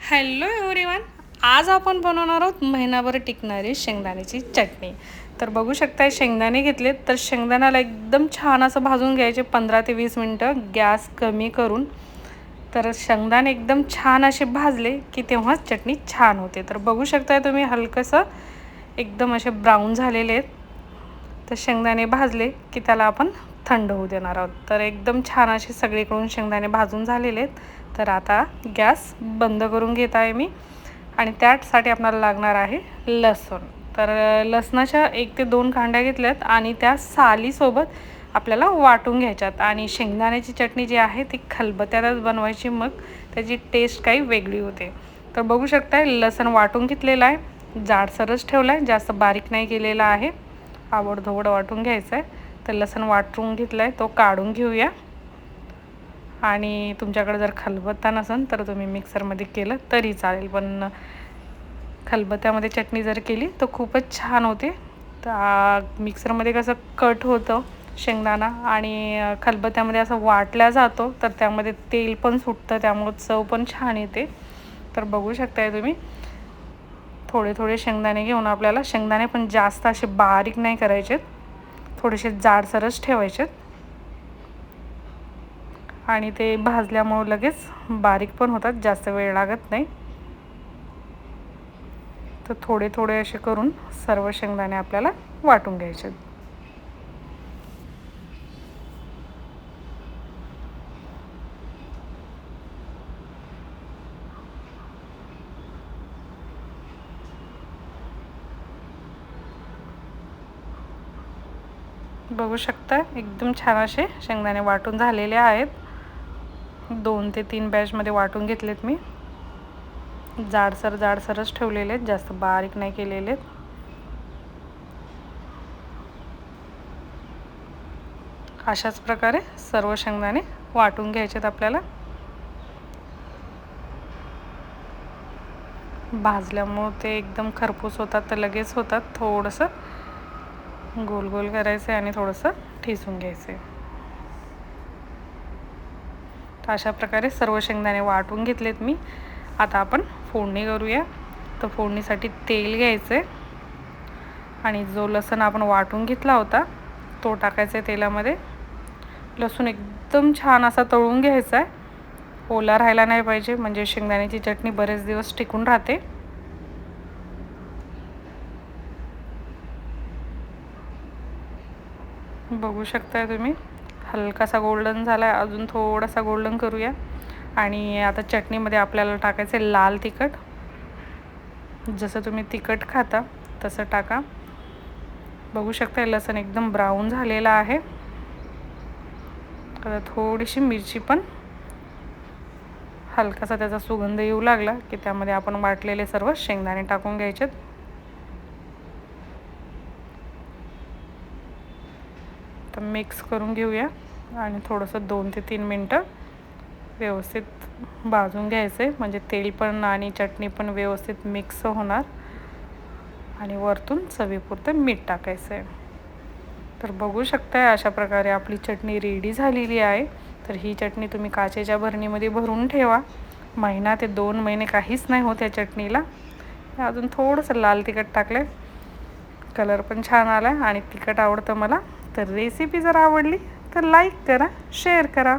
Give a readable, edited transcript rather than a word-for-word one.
Hello everyone. आज आपण बनवणार आहोत महिनाभर टिकणारी शेंगदाण्याची चटणी. तर बघू शकताय शेंगदाणे घेतलेत. तर शेंगदाण्याला एकदम छान असं भाजून घ्यायचे 15 ते 20 मिनटं गॅस कमी करून. तर शेंगदाणे एकदम छान असे भाजले की तेव्हाच चटणी छान होते. तर बघू शकताय तुम्ही हलकंसं एकदम असे ब्राऊन झालेले आहेत. तर शेंगदाणे भाजले की त्याला आपण थंड होऊ देणार आहोत. तर एकदम छान असे सगळीकडून शेंगदाणे भाजून झालेले आहेत. तर आता गॅस बंद करून घेत आहे मी. आणि त्यासाठी आपल्याला लागणार आहे लसूण. तर लसणाच्या 1 ते 2 कांड्या घेतल्यात आणि त्या सालीसोबत आपल्याला वाटून घ्यायच्यात. आणि शेंगदाण्याची चटणी जी आहे ती खलबत्त्यातच बनवायची, मग त्याची टेस्ट काही वेगळी होते. तर बघू शकताय लसूण वाटून घेतलेला आहे, जाडसरच ठेवला आहे, जास्त बारीक नाही केलेला आहे, आवडधोवड वाटून घ्यायचं आहे. तर लसूण वाटून घेतला आहे तो काढून घेऊया. आणि तुमच्याकडे जर खलबत्ता नसेल तर तुम्ही मिक्सरमध्ये केलं तरी चालेल, पण खलबत्त्यामध्ये चटणी जर केली तर खूपच छान होते. तर मिक्सरमध्ये कसं कट होतं शेंगदाणा आणि खलबत्त्यामध्ये असं वाटल्या जातो, तर त्यामध्ये तेल पण सुटतं, त्यामुळे चव पण छान येते. तर बघू शकताय तुम्ही थोडे थोडे शेंगदाणे घेऊन आपल्याला, शेंगदाणे पण जास्त असे बारीक नाही करायचेत, थोडेसे जाडसरच ठेवायचेत. आणि ते भाजल्यामुळे लगेच बारीक पण होतात, जास्त वेळ लागत नाही. तर थोडे थोडे असे करून सर्व शेंगदाणे आपल्याला वाटून घ्यायचे. बघू शकता एकदम छान असे शेंगदाणे वाटून झालेले आहेत. 2 ते 3 बॅचमध्ये वाटून घेतलेत मी. जाडसरच ठेवलेले आहेत, जास्त बारीक नाही केलेले आहेत. अशाच प्रकारे सर्व शेंगदाणे वाटून घ्यायचेत आपल्याला. भाजल्यामुळे ते एकदम खरपूस होतात, तर लगेच होतात. थोडंसं गोल गोल करायचं आणि थोडंसं ठेचून घ्यायचं. तर अशा प्रकारे सर्व शेंगदाणे वाटून घेतलेत मी. आता आपण फोडणी करूया. तर फोडणीसाठी तेल घ्यायचं आहे आणि जो लसूण आपण वाटून घेतला होता तो टाकायचा आहे तेलामध्ये. लसूण एकदम छान असा तळून घ्यायचा आहे, ओला राहायला नाही पाहिजे, म्हणजे शेंगदाण्याची चटणी बरेच दिवस टिकून राहते. बघू शकताय तुम्ही हलकासा गोल्डन झाला आहे, अजून थोडासा गोल्डन करूया. आणि आता चटणीमध्ये आपल्याला टाकायचं आहे लाल तिखट. जसं तुम्ही तिखट खाता तसं टाका. बघू शकताय लसूण एकदम ब्राऊन झालेला आहे. आता थोडीशी मिरची पण, हलकासा त्याचा सुगंध येऊ लागला की त्यामध्ये आपण वाटलेले सर्व शेंगदाणे टाकून घ्यायचे. तर मिक्स करून घेऊया आणि थोडंसं 2 ते 3 मिनटं व्यवस्थित भाजून घ्यायचं आहे, म्हणजे तेल पण आणि चटणी पण व्यवस्थित मिक्स होणार. आणि वरतून चवीपुरतं मीठ टाकायचं आहे. तर बघू शकताय अशा प्रकारे आपली चटणी रेडी झालेली आहे. तर ही चटणी तुम्ही काचेच्या भरणीमध्ये भरून ठेवा. 1 ते 2 महिने काहीच नाही होत या चटणीला. अजून थोडंसं लाल तिखट टाकलं, कलर पण छान आला आणि तिखट आवडतं मला. तर रेसिपी जर आवडली तर लाईक करा, शेअर करा.